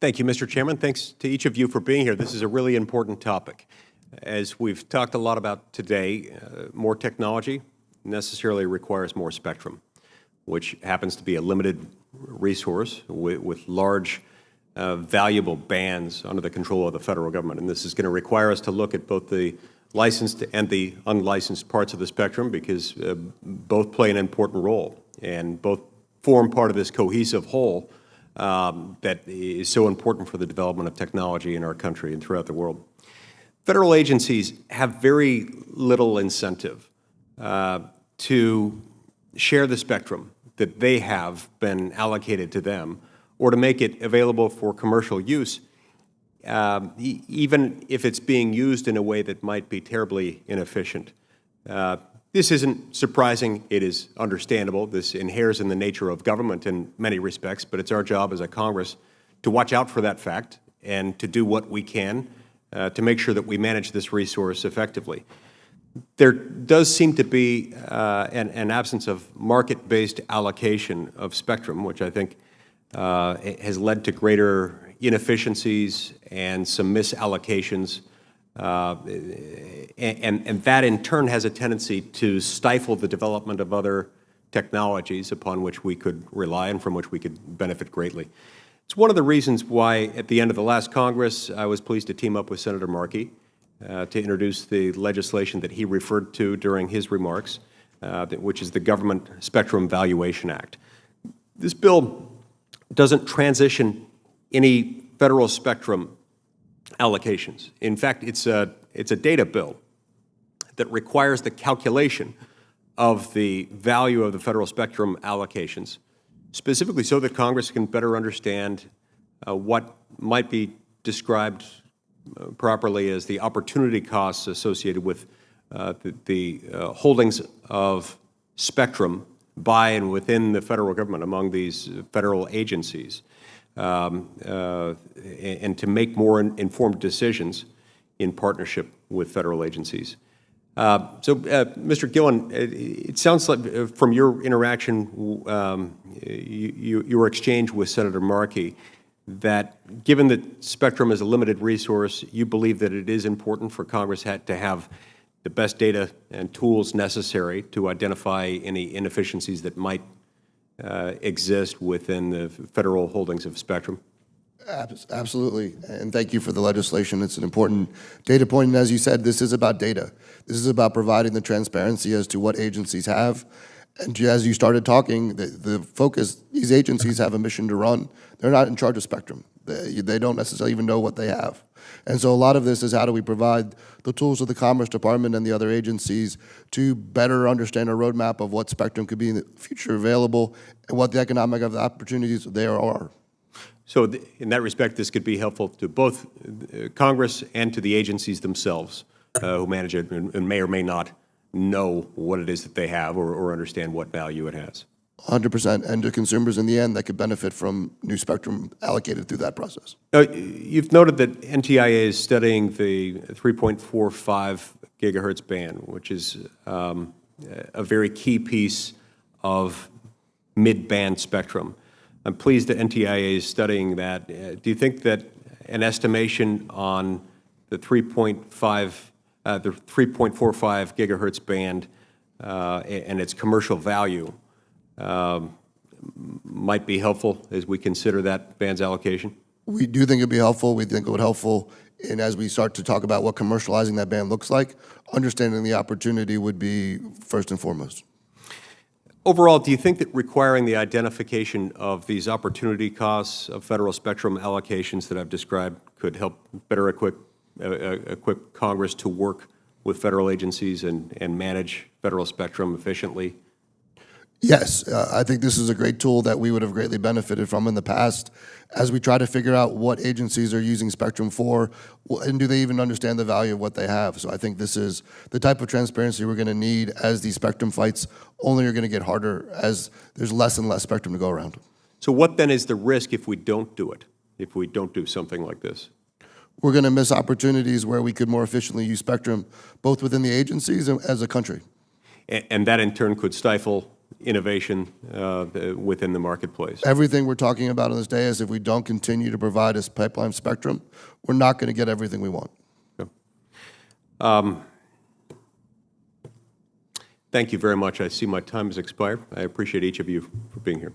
Thank you, Mr. Chairman. Thanks to each of you for being here. This is a really important topic. As we've talked a lot about today, more technology necessarily requires more spectrum, which happens to be a limited resource with large, valuable bands under the control of the federal government. And this is going to require us to look at both the licensed and the unlicensed parts of the spectrum, because both play an important role and both form part of this cohesive whole that is so important for the development of technology in our country and throughout the world. Federal agencies have very little incentive to share the spectrum that they have been allocated to them, or to make it available for commercial use, even if it's being used in a way that might be terribly inefficient. This isn't surprising. It is understandable. This inheres in the nature of government in many respects, but it's our job as a Congress to watch out for that fact and to do what we can to make sure that we manage this resource effectively. There does seem to be an absence of market-based allocation of spectrum, which I think has led to greater inefficiencies and some misallocations, and that in turn has a tendency to stifle the development of other technologies upon which we could rely and from which we could benefit greatly. It's one of the reasons why at the end of the last Congress I was pleased to team up with Senator Markey to introduce the legislation that he referred to during his remarks, which is the Government Spectrum Valuation Act. This bill doesn't transition any federal spectrum allocations. In fact, it's a data bill that requires the calculation of the value of the federal spectrum allocations, specifically so that Congress can better understand what might be described properly as the opportunity costs associated with the holdings of spectrum by and within the federal government among these federal agencies, and to make more informed decisions in partnership with federal agencies. Mr. Gillen, it sounds like from your interaction, your exchange with Senator Markey, that given that spectrum is a limited resource, you believe that it is important for Congress to have the best data and tools necessary to identify any inefficiencies that might exist within the federal holdings of spectrum? Absolutely, and thank you for the legislation. It's an important data point, and as you said, this is about data. This is about providing the transparency as to what agencies have. And as you started talking, the focus, these agencies have a mission to run. They're not in charge of spectrum. They don't necessarily even know what they have. And so a lot of this is how do we provide the tools of the Commerce Department and the other agencies to better understand a roadmap of what spectrum could be in the future available and what the economic opportunities there are. So in that respect, this could be helpful to both Congress and to the agencies themselves who manage it and may or may not know what it is that they have or understand what value it has. 100%, and to consumers in the end that could benefit from new spectrum allocated through that process. You've noted that NTIA is studying the 3.45 gigahertz band, which is a very key piece of mid-band spectrum. I'm pleased that NTIA is studying that. Do you think that an estimation on the 3.45 gigahertz band and its commercial value might be helpful as we consider that band's allocation? We do think it would be helpful. We think it would be helpful, and as we start to talk about what commercializing that band looks like, understanding the opportunity would be first and foremost. Overall, do you think that requiring the identification of these opportunity costs of federal spectrum allocations that I've described could help better equip Congress to work with federal agencies and manage federal spectrum efficiently? Yes, I think this is a great tool that we would have greatly benefited from in the past as we try to figure out what agencies are using spectrum for and do they even understand the value of what they have. So I think this is the type of transparency we're going to need as these spectrum fights only are going to get harder as there's less and less spectrum to go around. So what then is the risk if we don't do it, if we don't do something like this? We're going to miss opportunities where we could more efficiently use spectrum both within the agencies and as a country. And that in turn could stifle innovation within the marketplace. Everything we're talking about on this day is if we don't continue to provide this pipeline spectrum, we're not going to get everything we want. Thank you very much. I see my time has expired. I appreciate each of you for being here.